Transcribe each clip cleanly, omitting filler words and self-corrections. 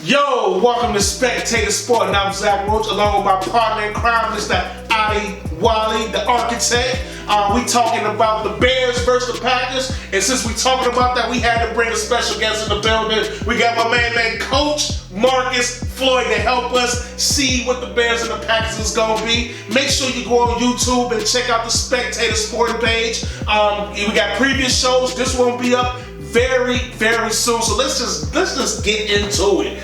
Yo, welcome to Spectator Sporting. I'm Zach Roach, along with my partner in crime, Mr. Ali Wally, the architect. We talking about the Bears versus the Packers, and since we talking about that, we had to bring a special guest in the building. We got my man named Coach Marcus Floyd to help us see what the Bears and the Packers is gonna be. Make sure you go on YouTube and check out the Spectator Sporting page. We got previous shows. This one will be up very, very soon. So let's just get into it.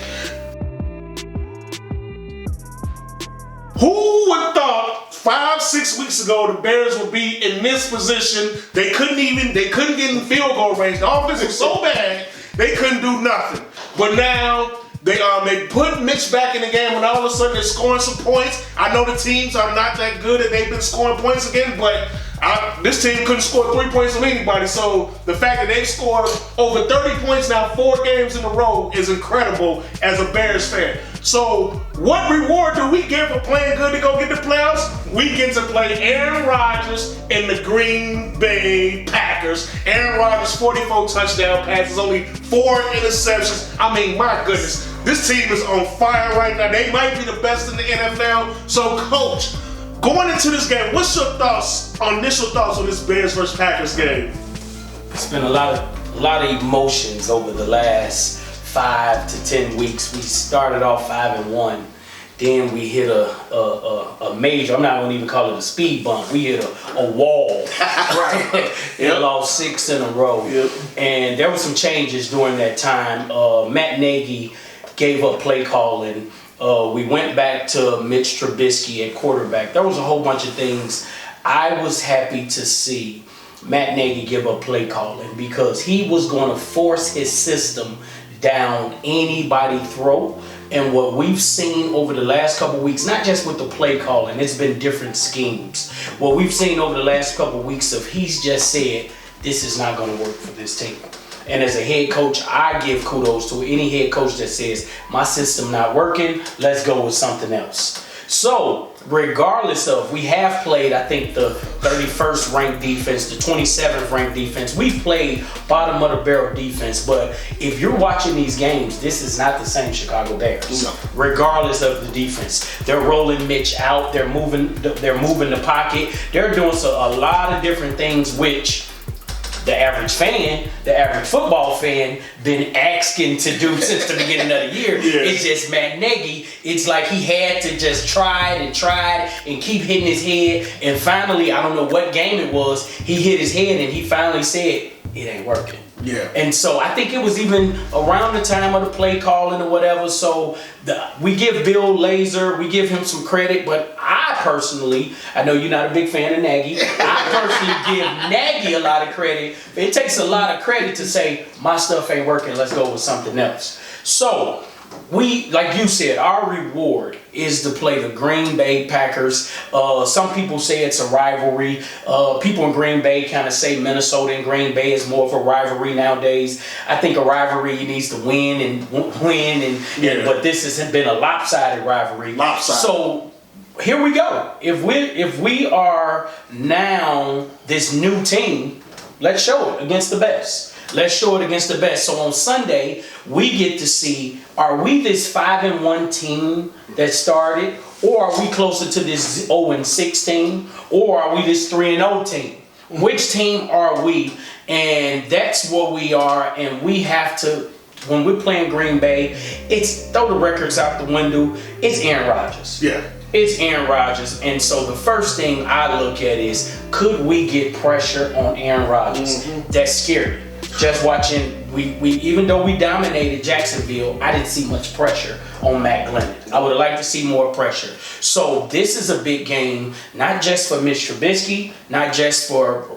Who would thought 5-6 weeks ago the Bears would be in this position? They couldn't get in field goal range. The offense was so bad they couldn't do nothing. But now they put Mitch back in the game, and all of a sudden they're scoring some points. I know the teams are not that good and they've been scoring points again, but this team couldn't score 3 points on anybody. So the fact that they've scored over 30 points now 4 games in a row is incredible as a Bears fan. So what reward do we get for playing good to go get the playoffs? We get to play Aaron Rodgers and the Green Bay Packers. Aaron Rodgers, 44 touchdown passes, only 4 interceptions. I mean, my goodness, this team is on fire right now. They might be the best in the NFL. So, Coach, going into this game, what's your initial thoughts on this Bears versus Packers game? It's been a lot of emotions over the last 5 to 10 weeks. We started off 5-1, then we hit a major, I'm not gonna even call it a speed bump, we hit a wall. Right. We lost 6 in a row. Yep. And there were some changes during that time. Matt Nagy gave up play calling. We went back to Mitch Trubisky at quarterback. There was a whole bunch of things. I was happy to see Matt Nagy give up play calling because he was going to force his system down anybody's throat. And what we've seen over the last couple of weeks, not just with the play calling, it's been different schemes. What we've seen over the last couple of weeks of he's just said, this is not going to work for this team. And as a head coach, I give kudos to any head coach that says, my system not working, let's go with something else. So, regardless of, we have played, I think, the 31st ranked defense, the 27th ranked defense. We've played bottom of the barrel defense, but if you're watching these games, this is not the same Chicago Bears. No. Regardless of the defense, they're rolling Mitch out, they're moving the pocket, they're doing a lot of different things, which the average fan, the average football fan, been asking to do since the beginning of the year. Yeah. It's just Matt Nagy. It's like he had to just try and keep hitting his head. And finally, I don't know what game it was, he hit his head and he finally said, it ain't working. Yeah. And so I think it was even around the time of the play calling or whatever. So we give Bill Lazor, we give him some credit, but I personally, I know you're not a big fan of Nagy. I personally give Nagy a lot of credit. It takes a lot of credit to say, my stuff ain't working, let's go with something else. So we, like you said, our reward is to play the Green Bay Packers. Some people say it's a rivalry. People in Green Bay kind of say Minnesota and Green Bay is more of a rivalry nowadays. I think a rivalry needs to win, but this has been a lopsided rivalry. So here we go. If we are now this new team, let's show it against the best. Let's show it against the best. So on Sunday, we get to see, are we this 5-1 team that started? Or are we closer to this 0-6 team? Or are we this 3-0 team? Which team are we? And that's what we are. And we have to, when we're playing Green Bay, it's throw the records out the window. It's Aaron Rodgers. Yeah. It's Aaron Rodgers. And so the first thing I look at is, could we get pressure on Aaron Rodgers? Mm-hmm. That's scary. Just watching, we even though we dominated Jacksonville, I didn't see much pressure on Matt Glennon. I would have liked to see more pressure. So this is a big game, not just for Mitch Trubisky, not just for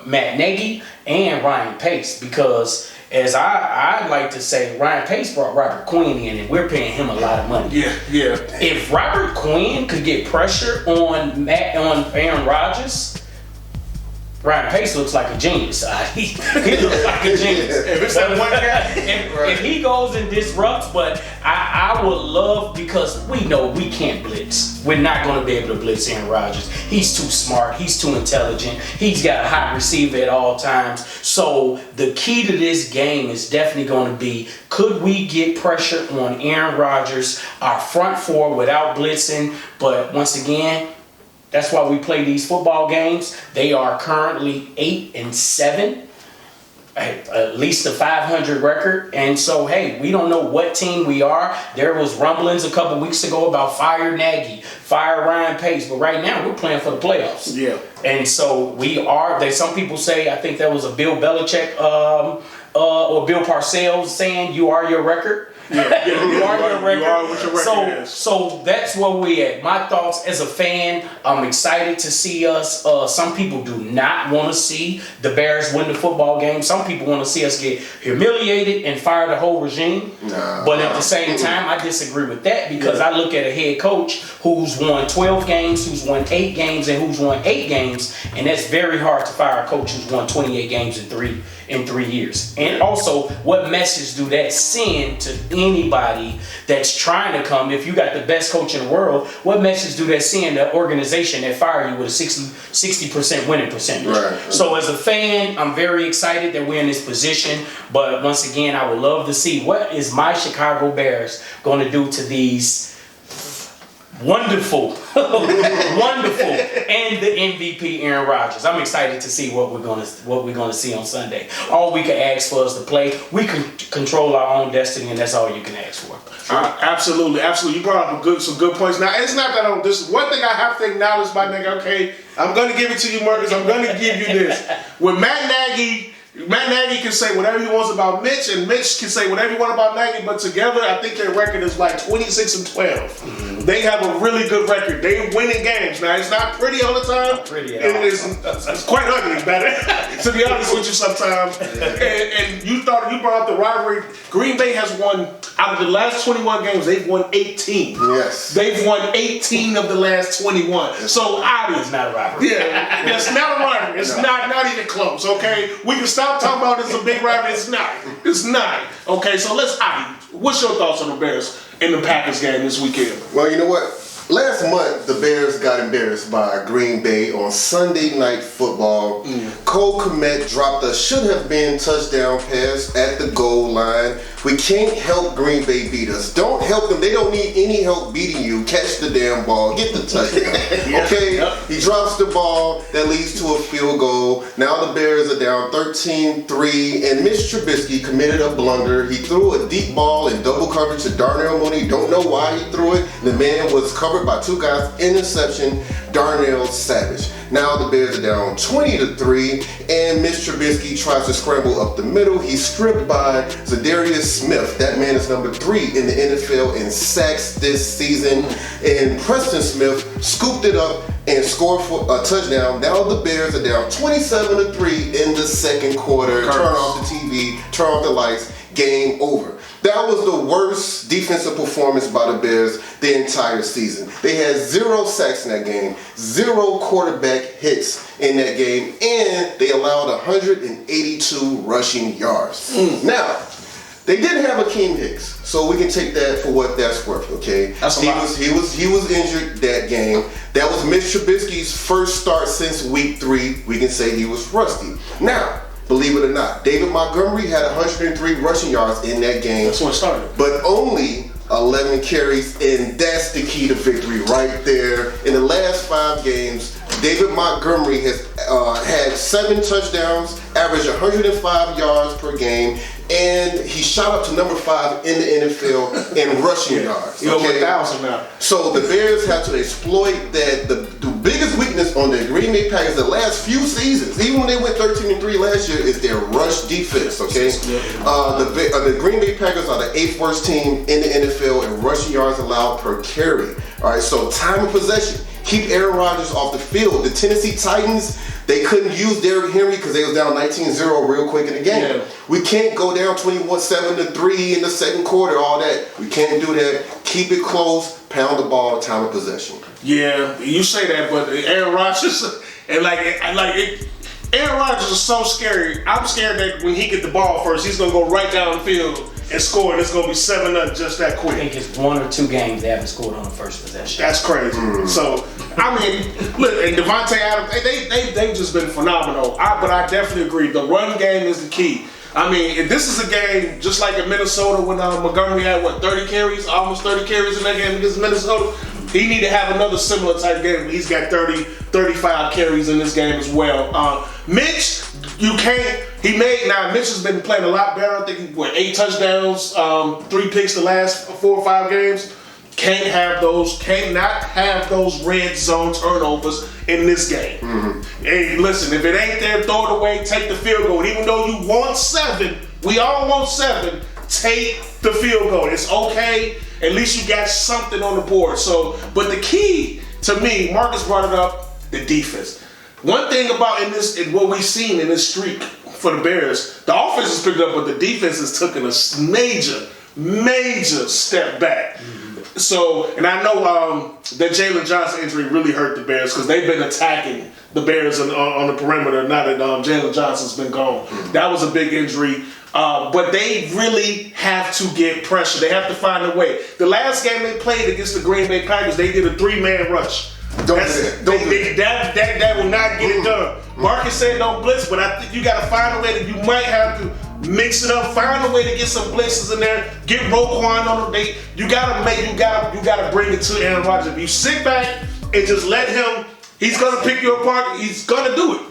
Matt Nagy and Ryan Pace, because as I like to say, Ryan Pace brought Robert Quinn in, and we're paying him a lot of money. Yeah. If Robert Quinn could get pressure on Aaron Rodgers, Ryan Pace looks like a genius. He looks like a genius. If it's that one guy, if he goes and disrupts, but I would love, because we know we can't blitz. We're not going to be able to blitz Aaron Rodgers. He's too smart. He's too intelligent. He's got a hot receiver at all times. So the key to this game is definitely going to be, could we get pressure on Aaron Rodgers, our front four, without blitzing? But once again, that's why we play these football games. They are currently 8-7, at least a 500 record. And so, hey, we don't know what team we are. There was rumblings a couple weeks ago about fire Nagy, fire Ryan Pace, but right now we're playing for the playoffs. Yeah. And so we are. Some people say, I think that was a Bill Belichick or Bill Parcells saying, "You are your record." Yeah, you are your record. You are what your record is. So that's where we at. My thoughts as a fan, I'm excited to see us. Some people do not want to see the Bears win the football game. Some people want to see us get humiliated and fire the whole regime. But at the same time, I disagree with that, because I look at a head coach who's won 12 games, who's won 8 games, and who's won 8 games, and that's very hard to fire a coach who's won 28 games in 3 years. And also, what message do that send to anybody that's trying to come? If you got the best coach in the world, what message do that send to an organization that fire you with a 60% winning percentage? Right. So as a fan, I'm very excited that we're in this position. But once again, I would love to see, what is my Chicago Bears going to do to these wonderful, wonderful, and the MVP Aaron Rodgers. I'm excited to see what we're gonna see on Sunday. All we can ask for is to play. We can control our own destiny, and that's all you can ask for. Absolutely. You brought up some good points. Now, it's not that this is one thing I have to acknowledge, my nigga. Okay, I'm gonna give it to you, Marcus. I'm gonna give you this. With Matt Nagy can say whatever he wants about Mitch, and Mitch can say whatever he wants about Nagy, but together, I think their record is like 26-12. Mm-hmm. They have a really good record. They're winning games. Now, it's not pretty all the time. It's quite ugly, better, to be honest with you sometimes. And you brought up the rivalry. Green Bay has won, out of the last 21 games, they've won 18. Yes. They've won 18 of the last 21. So, It's not a rivalry. Yeah, it's not a rivalry. It's not even close, okay? We can stop talking about it's a big rivalry. It's not. Okay, so what's your thoughts on the Bears in the Packers game this weekend? Well, you know what? Last month, the Bears got embarrassed by Green Bay on Sunday Night Football. Cole Kmet dropped a should-have-been touchdown pass at the goal line. We can't help Green Bay beat us. Don't help them. They don't need any help beating you. Catch the damn ball. Get the touchdown. Okay? He drops the ball. That leads to a field goal. Now the Bears are down 13-3, and Mitch Trubisky committed a blunder. He threw a deep ball in double coverage to Darnell Mooney. Don't know why he threw it. The man was covered by 2 guys. Interception. Darnell Savage. Now the Bears are down 20-3, and Mitch Trubisky tries to scramble up the middle. He's stripped by Zadarius Smith. That man is number 3 in the NFL in sacks this season. And Preston Smith scooped it up and scored for a touchdown. Now the Bears are down 27-3 in the second quarter. Turn off the TV, turn off the lights, game over. That was the worst defensive performance by the Bears the entire season. They had 0 sacks in that game, 0 quarterback hits in that game, and they allowed 182 rushing yards. Now, they didn't have Akeem Hicks, so we can take that for what that's worth, okay? He was injured that game. That was Mitch Trubisky's first start since week 3. We can say he was rusty. Now, believe it or not, David Montgomery had 103 rushing yards in that game. That's when it started. But only 11 carries, and that's the key to victory right there. In the last 5 games, David Montgomery has had 7 touchdowns, averaged 105 yards per game, and he shot up to number 5 in the NFL in rushing yards. He's over 1,000 now. So the Bears have to exploit that. The biggest weakness on the Green Bay Packers the last few seasons, even when they went 13-3 last year, is their rush defense, okay? The Green Bay Packers are the 8th worst team in the NFL in rushing yards allowed per carry. All right, so time of possession. Keep Aaron Rodgers off the field. The Tennessee Titans, they couldn't use Derrick Henry because they was down 19-0 real quick in the game. Yeah. We can't go down 21-7-3 in the second quarter, all that. We can't do that. Keep it close, pound the ball, time of possession. Yeah, you say that, but Aaron Rodgers, and Aaron Rodgers is so scary. I'm scared that when he get the ball first, he's gonna go right down the field and score, and it's gonna be 7-0 just that quick. I think it's 1 or 2 games they haven't scored on the first possession. That's crazy. So I mean, look, and Devontae Adams, they've just been phenomenal. But I definitely agree. The run game is the key. I mean, if this is a game just like in Minnesota when Montgomery had, 30 carries, almost 30 carries in that game against Minnesota, he need to have another similar type game where he's got 30, 35 carries in this game as well. Mitch, you can't, Mitch has been playing a lot better. I think, 8 touchdowns, 3 picks the last 4 or 5 games. Cannot have those red zone turnovers in this game. Hey, listen, if it ain't there, throw it away, take the field goal. Even though you want 7, we all want 7, take the field goal. It's okay. At least you got something on the board. So, but the key to me, Marcus brought it up, the defense. One thing about in what we've seen in this streak for the Bears, the offense has picked up, but the defense has taken a major step back. So, and I know that Jalen Johnson injury really hurt the Bears because they've been attacking the Bears on the perimeter now that Jalen Johnson's been gone. That was a big injury. But they really have to get pressure. They have to find a way. The last game they played against the Green Bay Packers, they did a 3-man rush. That will not get it done. Marcus said don't blitz, but I think you got to find a way that you might have to mix it up. Find a way to get some blitzes in there. Get Roquan on the date. You gotta bring it to Aaron Rodgers. If you sit back and just let him, he's gonna pick you apart. He's gonna do it.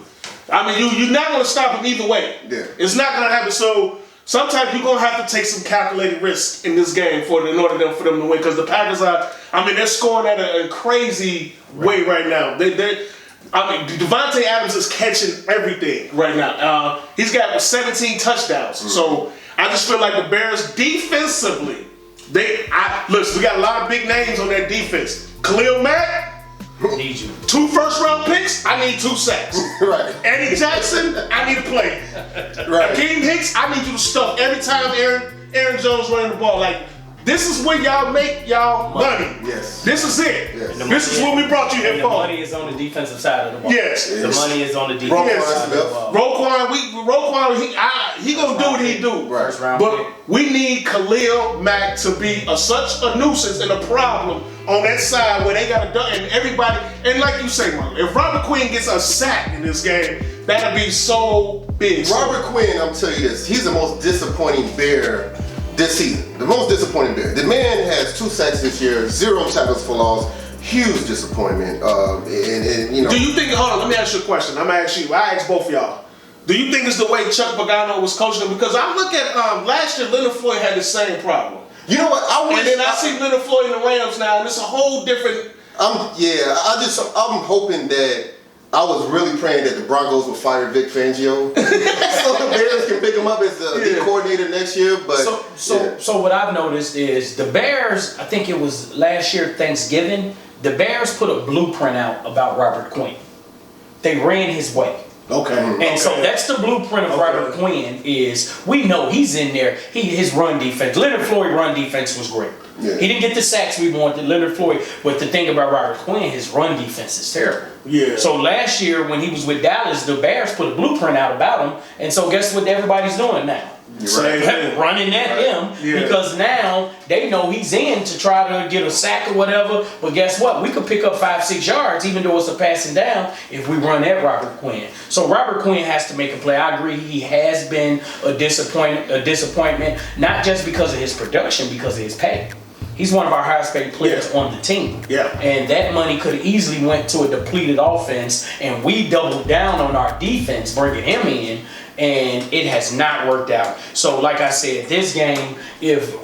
I mean, you're not gonna stop him either way. Yeah. It's not gonna happen. So sometimes you're gonna have to take some calculated risks in this game in order for them to win. Because the Packers they're scoring at a crazy way right now. Devontae Adams is catching everything right now. He's got 17 touchdowns. So I just feel like the Bears defensively, listen, we got a lot of big names on that defense. Khalil Mack, Need you. 2 first-round picks, I need 2 sacks. Right. Eddie Jackson, I need to play. Right. Akeem Hicks, I need you to stuff every time Aaron Jones running the ball. Like, this is where y'all make y'all money. Yes. This is it. Yes. This is what we brought you here And for. the money is on the defensive side of the ball. Yes. The money is on the defensive side of the ball. Roquan, he gonna do what he do. Right. First round But pick. we need Khalil Mack to be such a nuisance and a problem on that side where they got to done and everybody. And like you say, Mark, if Robert Quinn gets a sack in this game, that'll be so big. Robert Quinn, I'm telling you this, he's the most disappointing Bear this season. The most disappointing Bear. The man has 2 sacks this year, 0 tackles for loss. Huge disappointment. And you know. Do you think? Hold on, let me ask you a question. I'm gonna ask you. I ask both of y'all. Do you think it's the way Chuck Pagano was coaching them? Because I look at last year, Leonard Floyd had the same problem. You know what? And then I see Leonard Floyd in the Rams now, and it's a whole different. I'm hoping that I was really praying that the Broncos would fire Vic Fangio so the Bears can pick him up as the coordinator next year. But So what I've noticed is the Bears, I think it was last year Thanksgiving, the Bears put a blueprint out about Robert Quinn. They ran his way. Okay. And so that's the blueprint of Robert Quinn is we know he's in there. His run defense, Leonard Floyd run defense was great. Yeah. He didn't get the sacks we wanted, Leonard Floyd. But the thing about Robert Quinn, his run defense is terrible. Yeah. So last year when he was with Dallas, the Bears put a blueprint out about him. And so guess what everybody's doing now? Right. Running at him because now they know he's in to try to get a sack or whatever. But guess what? We could pick up 5-6 yards even though it's a passing down if we run at Robert Quinn. So Robert Quinn has to make a play. I agree he has been a disappointment, not just because of his production, because of his pay. He's one of our highest paid players on the team. Yeah. And that money could easily went to a depleted offense, and we doubled down on our defense, bringing him in, and it has not worked out. So like I said, this game, if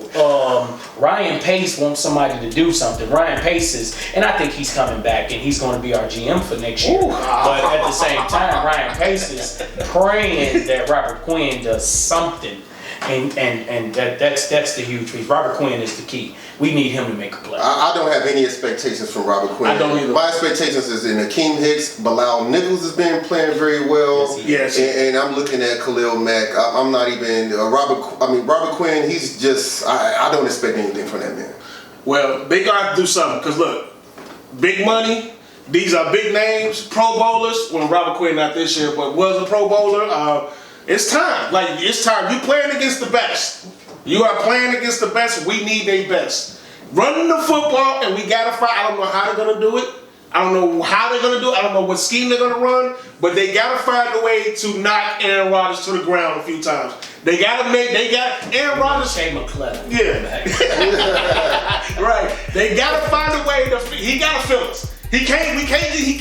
Ryan Pace wants somebody to do something, Ryan Pace is, and I think he's coming back, and he's going to be our GM for next year. But at the same time, Ryan Pace is praying that Robert Quinn does something. And that's the huge piece. Robert Quinn is the key. We need him to make a play. I don't have any expectations from Robert Quinn. I don't either. My expectations is in Akeem Hicks. Bilal Nichols has been playing very well. Yes. And I'm looking at Khalil Mack. I'm not even Robert Quinn. He's just I don't expect anything from that man. Well, they got to do something because look, big money. These are big names, Pro Bowlers. Well, Robert Quinn not this year, but was a Pro Bowler. It's time. Like, it's time. You playing against the best. You are playing against the best. We need their best. Running the football, and we got to fight. I don't know how they're going to do it. I don't know how they're going to do it. I don't know what scheme they're going to run. But they got to find a way to knock Aaron Rodgers to the ground a few times. They got Aaron Rodgers. Shane McClellan. Yeah. Right. They got to find a way he got to feel us.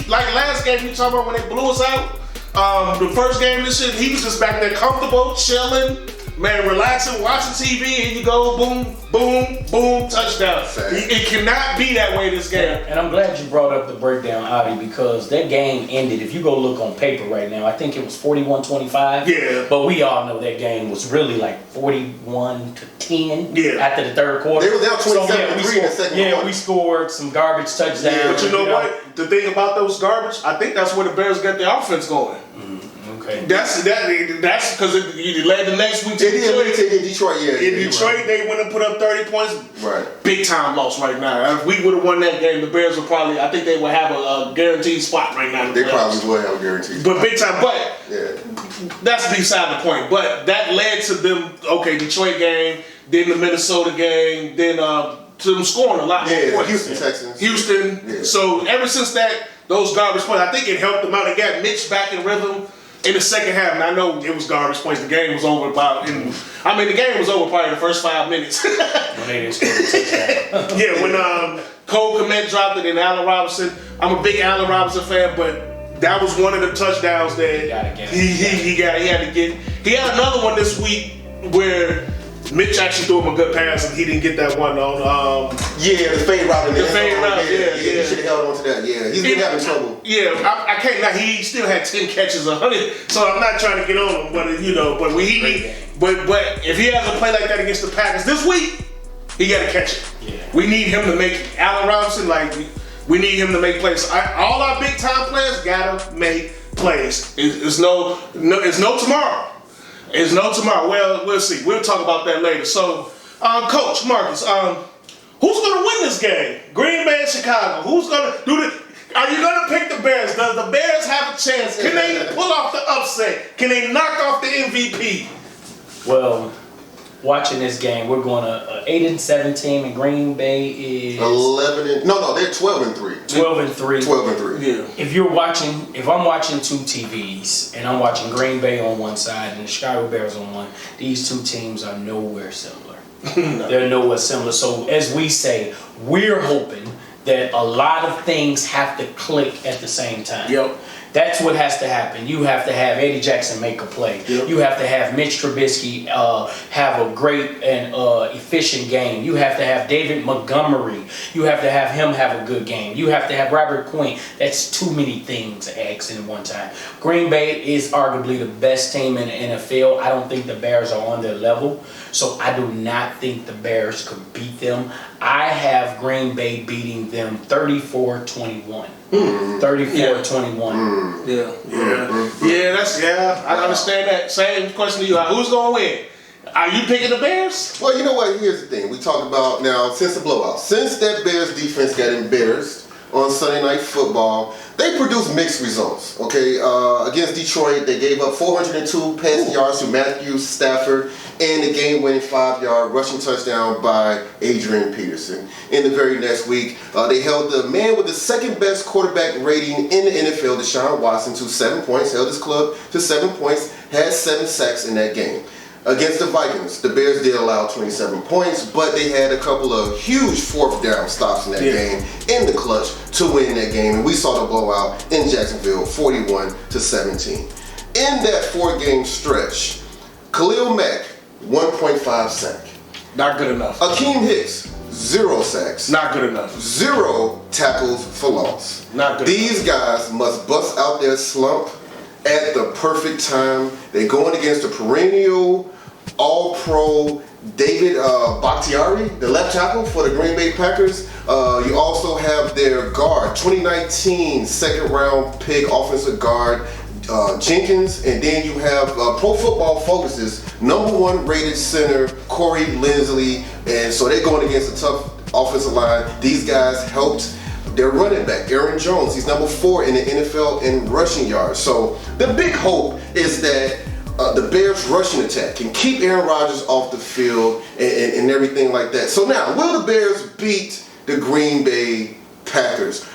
Like last game, you talking about when they blew us out? The first game this year, he was just back there comfortable, chilling, man, relaxing, watching TV, and you go, boom, boom, boom, touchdown. It cannot be that way this game. And I'm glad you brought up the breakdown, Adi, because that game ended, if you go look on paper right now, I think it was 41-25. Yeah. But we all know that game was really like 41-10 after the third quarter. They were down 27-3 in the second quarter. Yeah, we scored some garbage touchdowns. Yeah, but you know what? The thing about those garbage, I think that's where the Bears got their offense going. Okay. That's because you led the next week to Detroit. In Detroit, yeah. In Detroit, they went and put up 30 points. Right. Big time loss right now. If we would have won that game, the Bears would probably, I think they would have a guaranteed spot right now. They probably would have a guaranteed spot. But big time, but yeah. That's beside the point. But that led to them, Detroit game, then the Minnesota game, then to them scoring a lot more points. Houston Texans. Houston. Yeah. So ever since those garbage points, I think it helped them out. They got Mitch back in rhythm in the second half, and I know it was garbage points. The game was over the game was over probably the first 5 minutes. When they didn't score a touchdown. Yeah, when Cole Kmet dropped it and Allen Robinson. I'm a big Allen Robinson fan, but that was one of the touchdowns that he had to get. He had another one this week where Mitch actually threw him a good pass and he didn't get that one on. The fade route. The fade route, yeah. He should have held on to that. Yeah, he's been having trouble. Yeah, I can't. Now he still had 10 catches, 100. So I'm not trying to get on him, but but if he has a play like that against the Packers this week, he got to catch it. Yeah. We need him to make Allen Robinson we need him to make plays. All our big time players gotta make plays. It's no tomorrow. It's no tomorrow. Well, we'll see. We'll talk about that later. So, Coach Marcus, who's going to win this game? Green Bay and Chicago. Who's going to do this? Are you going to pick the Bears? Does the Bears have a chance? Can they pull off the upset? Can they knock off the MVP? Well, watching this game, we're going to 8-7 team, and Green Bay is 11. No, they're 12-3. 12-3. 12-3. Yeah. If I'm watching two TVs and I'm watching Green Bay on one side and the Chicago Bears on one, these two teams are nowhere similar. No. They're nowhere similar. So as we say, we're hoping that a lot of things have to click at the same time. Yep. That's what has to happen. You have to have Eddie Jackson make a play. Yep. You have to have Mitch Trubisky have a great and efficient game. You have to have David Montgomery. You have to have him have a good game. You have to have Robert Quinn. That's too many things to ask in one time. Green Bay is arguably the best team in the NFL. I don't think the Bears are on their level. So I do not think the Bears could beat them. I have Green Bay beating them 34-21. 34-21. Yeah, I understand that. Same question to you. Who's going to win? Are you picking the Bears? Well, you know what? Here's the thing. We talked about now, since the blowout. Since that Bears defense got embarrassed on Sunday Night Football, they produced mixed results. Okay, against Detroit, they gave up 402 passing yards to Matthew Stafford and the game-winning 5-yard rushing touchdown by Adrian Peterson. In the very next week, they held the man with the second-best quarterback rating in the NFL, Deshaun Watson, to 7 points, held his club to 7 points, had 7 sacks in that game. Against the Vikings, the Bears did allow 27 points, but they had a couple of huge fourth down stops in that game in the clutch to win that game. And we saw the blowout in Jacksonville, 41-17. In that 4-game stretch, Khalil Mack, 1.5 sack. Not good enough. Akeem Hicks, 0 sacks. Not good enough. 0 tackles for loss. Not good These guys must bust out their slump at the perfect time. They're going against a perennial All-Pro David Bakhtiari, the left tackle for the Green Bay Packers. You also have their guard, 2019 second-round pick offensive guard, Jenkins, and then you have Pro Football Focus's #1 rated center, Corey Linsley, and so they're going against a tough offensive line. These guys helped their running back, Aaron Jones. He's number 4 in the NFL in rushing yards. So the big hope is that the Bears' rushing attack can keep Aaron Rodgers off the field and everything like that. So now, will the Bears beat the Green Bay Packers?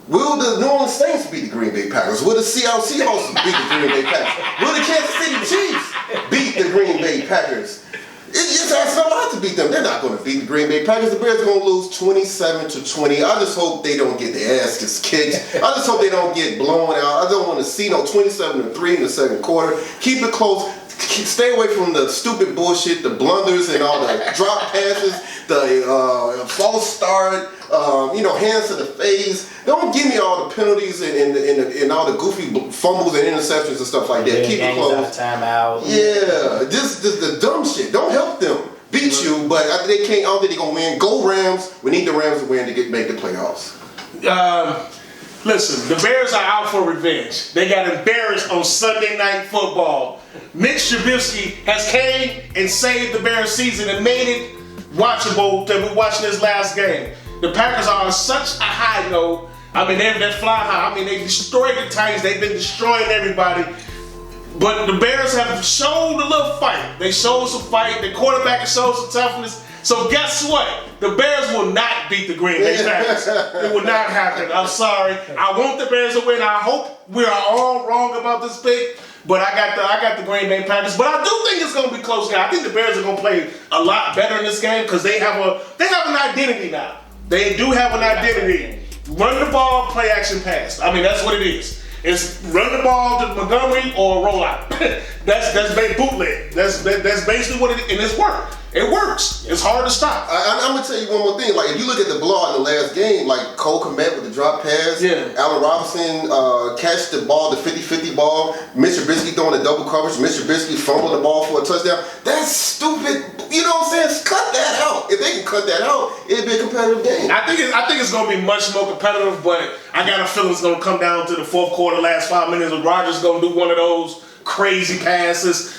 Will the New Orleans Saints beat the Green Bay Packers? Will the Seattle Seahawks beat the Green Bay Packers? Will the Kansas City Chiefs beat the Green Bay Packers? It's a lot to beat them. They're not going to beat the Green Bay Packers. The Bears are going to lose 27-20. I just hope they don't get their asses kicked. I just hope they don't get blown out. I don't want to see no 27-3 in the second quarter. Keep it close. Stay away from the stupid bullshit, the blunders and all the drop passes, the false start, hands to the face. Don't give me all the penalties and all the goofy fumbles and interceptions and stuff like that. Keep it close. Timeout. Yeah, just the dumb shit. Don't help them beat you, but they can't. I don't think they're gonna win. Go Rams. We need the Rams to win to make the playoffs. Listen, the Bears are out for revenge. They got embarrassed on Sunday Night Football. Mitch Trubisky has came and saved the Bears season and made it watchable to be watching this last game. The Packers are on such a high note. I mean, they're flying high. I mean, they destroyed the Titans. They've been destroying everybody. But the Bears have showed a little fight. They showed some fight. The quarterback has showed some toughness. So guess what? The Bears will not beat the Green Bay Packers. It will not happen. I'm sorry. I want the Bears to win. I hope we are all wrong about this pick. But I got the Green Bay Packers. But I do think it's gonna be close game. I think the Bears are gonna play a lot better in this game because they have an identity now. They do have an identity. Run the ball, play action pass. I mean, that's what it is. It's run the ball to Montgomery or roll out. that's bootleg. That's basically what it is, and it's worked. It works. It's hard to stop. I'm gonna tell you one more thing. Like, if you look at the blowout in the last game, like Cole Kmet with the drop pass, Allen Robinson catch the ball, the 50-50 ball, Mitch Trubisky throwing the double coverage, Mitch Trubisky fumbling the ball for a touchdown. That's stupid. You know what I'm saying? Cut that out. If they can cut that out, it'd be a competitive game. I think it's gonna be much more competitive, but I got a feeling it's gonna come down to the fourth quarter, last 5 minutes, and Rodgers gonna do one of those crazy passes,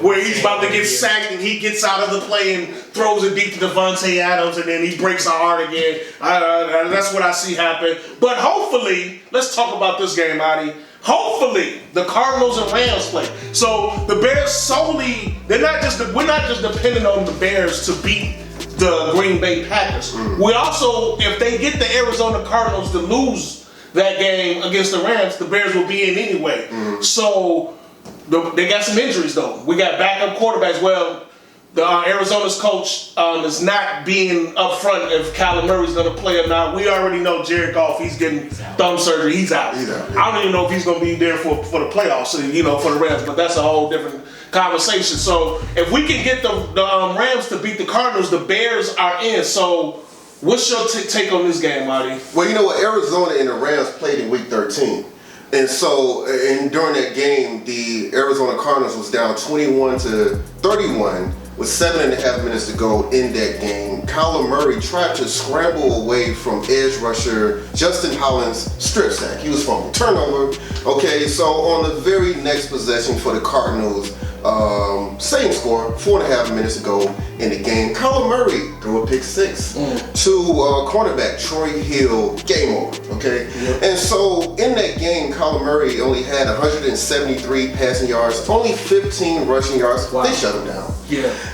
where he's about to get sacked and he gets out of the play and throws it deep to Devontae Adams and then he breaks a heart again. That's what I see happen. But hopefully, let's talk about this game, Adi. Hopefully, the Cardinals and Rams play. So the Bears we're not just depending on the Bears to beat the Green Bay Packers. We also, if they get the Arizona Cardinals to lose that game against the Rams, the Bears will be in anyway. So they got some injuries though. We got backup quarterbacks. Well, the Arizona's coach is not being upfront if Kyler Murray's going to play or not. We already know Jared Goff. He's getting thumb surgery. He's out. I don't even know if he's going to be there for the playoffs. For the Rams. But that's a whole different conversation. So if we can get the Rams to beat the Cardinals, the Bears are in. So what's your take on this game, Marty? Well, you know what? Arizona and the Rams played in Week 13. And so, during that game, the Arizona Cardinals was down 21-31 with 7.5 minutes to go in that game. Kyler Murray tried to scramble away from edge rusher Justin Holland's strip sack. He was from turnover. Okay, so on the very next possession for the Cardinals, same score, 4.5 minutes to go in the game. Kyler Murray threw a pick six to cornerback Troy Hill. Game over, okay? And so in that game, Kyler Murray only had 173 passing yards, only 15 rushing yards. Wow. They shut him down.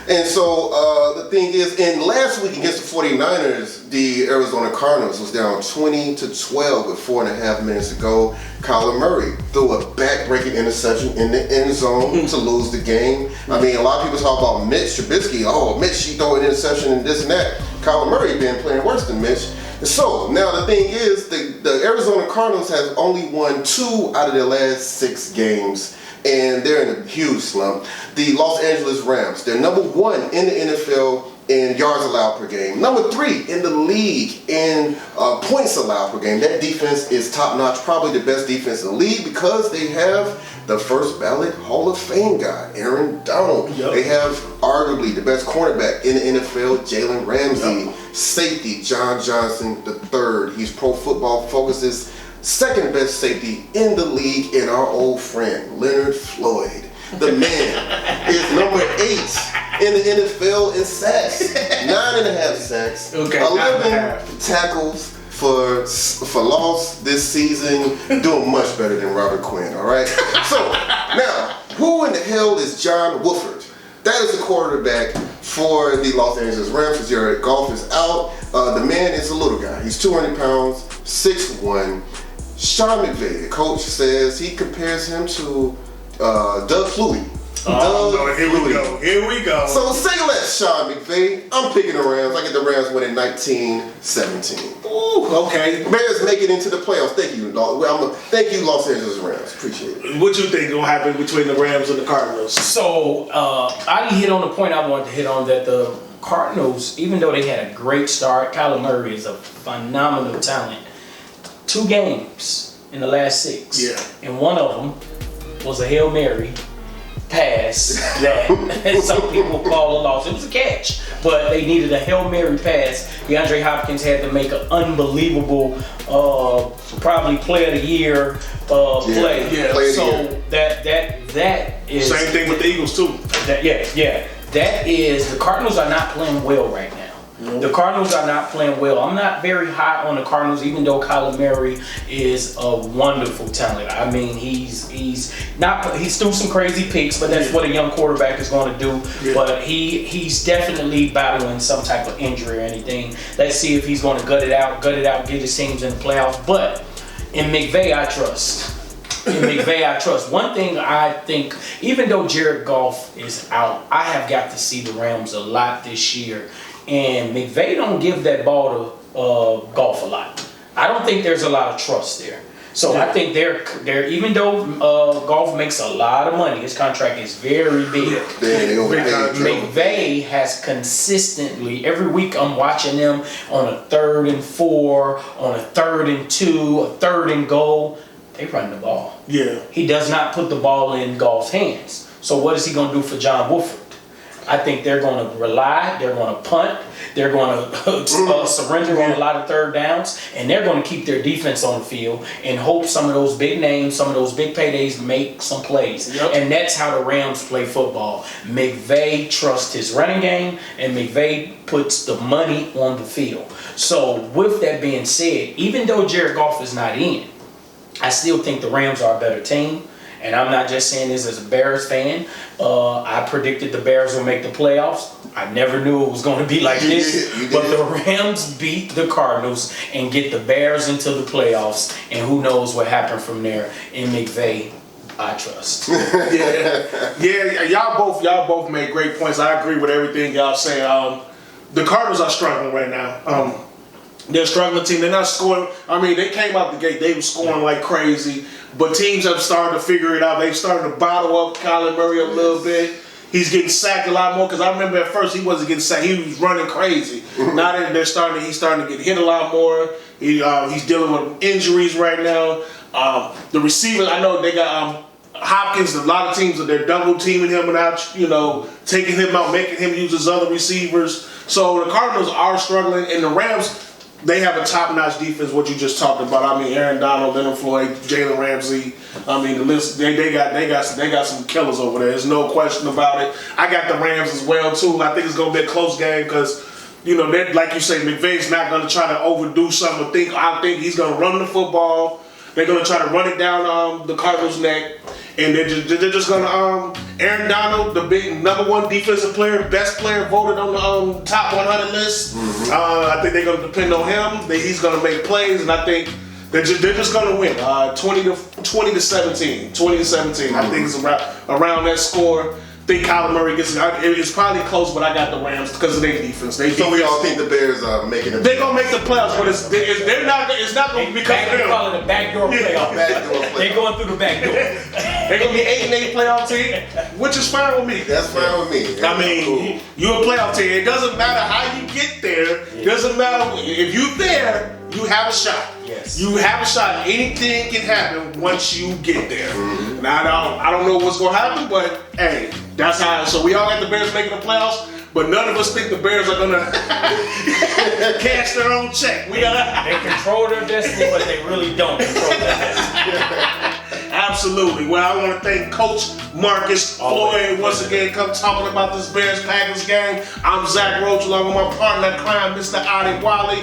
And so the thing is, in last week against the 49ers, the Arizona Cardinals was down 20-12 with 4.5 minutes to go. Kyler Murray threw a back-breaking interception in the end zone to lose the game. I mean, a lot of people talk about Mitch Trubisky. Oh, Mitch, he threw an interception and this and that. Kyler Murray been playing worse than Mitch. So, now the thing is, the Arizona Cardinals have only won 2 out of their last 6 games. And they're in a huge slump. The Los Angeles Rams, they're number 1 in the NFL in yards allowed per game. Number 3 in the league in points allowed per game. That defense is top notch, probably the best defense in the league because they have the first ballot Hall of Fame guy, Aaron Donald. They have arguably the best cornerback in the NFL, Jalen Ramsey. Safety, John Johnson III. He's Pro Football Focus's second best safety in the league, and our old friend, Leonard Floyd. The man is number 8 in the NFL in sacks. 9.5 sacks, 11 tackles, for loss this season, doing much better than Robert Quinn, all right? So, now, who in the hell is John Wolford? That is the quarterback for the Los Angeles Rams. Jared Goff is out. The man is a little guy. He's 200 pounds, 6'1". Sean McVay, the coach, says he compares him to Doug Flutie. Here we go. So say less, Sean McVay. I'm picking the Rams. I get the Rams winning 19-17. Ooh, okay. Bears make it into the playoffs. Thank you, thank you, Los Angeles Rams. Appreciate it. What you think gonna happen between the Rams and the Cardinals? So I hit on the point I wanted to hit on, that the Cardinals, even though they had a great start, Kyler Murray is a phenomenal talent. 2 games in the last 6. Yeah. And one of them was a Hail Mary pass that some people call a loss. It was a catch, but they needed a Hail Mary pass. DeAndre Hopkins had to make an unbelievable, probably Player of the Year play. Yeah, so that is same thing with the Eagles too. That is, the Cardinals are not playing well right now. The Cardinals are not playing well. I'm not very high on the Cardinals, even though Kyler Murray is a wonderful talent. I mean, he's threw some crazy picks, but that's what a young quarterback is going to do. Yeah. But he's definitely battling some type of injury or anything. Let's see if he's going to gut it out, get his teams in the playoffs. But in McVay, I trust. One thing I think, even though Jared Goff is out, I have got to see the Rams a lot this year. And McVay don't give that ball to Goff a lot. I don't think there's a lot of trust there. So I think they're even though Goff makes a lot of money, his contract is very big. McVay has consistently, every week I'm watching them on a 3rd and 4, on a 3rd and 2, a 3rd and goal. They run the ball. Yeah. He does not put the ball in Goff's hands. So what is he going to do for John Wolford? I think they're going to rely, they're going to punt, they're going to surrender on a lot of 3rd downs, and they're going to keep their defense on the field and hope some of those big names, some of those big paydays make some plays. Yep. And that's how the Rams play football. McVay trusts his running game, and McVay puts the money on the field. So with that being said, even though Jared Goff is not in, I still think the Rams are a better team. And I'm not just saying this as a Bears fan. I predicted the Bears would make the playoffs. I never knew it was going to be like this. But the Rams beat the Cardinals and get the Bears into the playoffs. And who knows what happened from there. In McVay, I trust. Y'all both made great points. I agree with everything y'all say. The Cardinals are struggling right now. They're a struggling team. They're not scoring. I mean, they came out the gate. They were scoring like crazy. But teams have started to figure it out. They've started to bottle up Kyler Murray a little bit. He's getting sacked a lot more, because I remember at first he wasn't getting sacked. He was running crazy. Now that he's starting to get hit a lot more. He's dealing with injuries right now. The receivers, I know they got Hopkins. A lot of teams they're double teaming him without taking him out, making him use his other receivers. So the Cardinals are struggling, and the Rams, they have a top-notch defense, what you just talked about. I mean, Aaron Donald, Leonard Floyd, Jalen Ramsey. I mean, the list, they got some killers over there. There's no question about it. I got the Rams as well, too. I think it's going to be a close game because, like you say, McVay's not going to try to overdo something. I think he's going to run the football. They're going to try to run it down the Cardinals' neck. And they're just going to, Aaron Donald, the big #1 defensive player, best player voted on the top 100 list. I think they're going to depend on him. He's going to make plays, and I think they're just going to win 20-17. 20-17. I think it's around that score. I think Kyler Murray gets it. It's probably close, but I got the Rams because of their defense. So we all think the Bears are making it. They're gonna make the playoffs, but they're not. It's not gonna be because of them. Call it a backdoor playoff. They're going through the back door. They're gonna be 8-8 playoff team, which is fine with me. That's fine with me. I mean, you're a playoff team. It doesn't matter how you get there. It doesn't matter if you're there. You have a shot. Yes. You have a shot. Anything can happen once you get there. And I don't know what's gonna happen, but hey, that's how. So we all got the Bears making the playoffs, but none of us think the Bears are gonna cash their own check. They control their destiny, but they really don't control their destiny. Absolutely. Well, I want to thank Coach Marcus Floyd once again come talking about this Bears-Packers game. I'm Zach Roach along with my partner in crime, Mr. Adi Wally.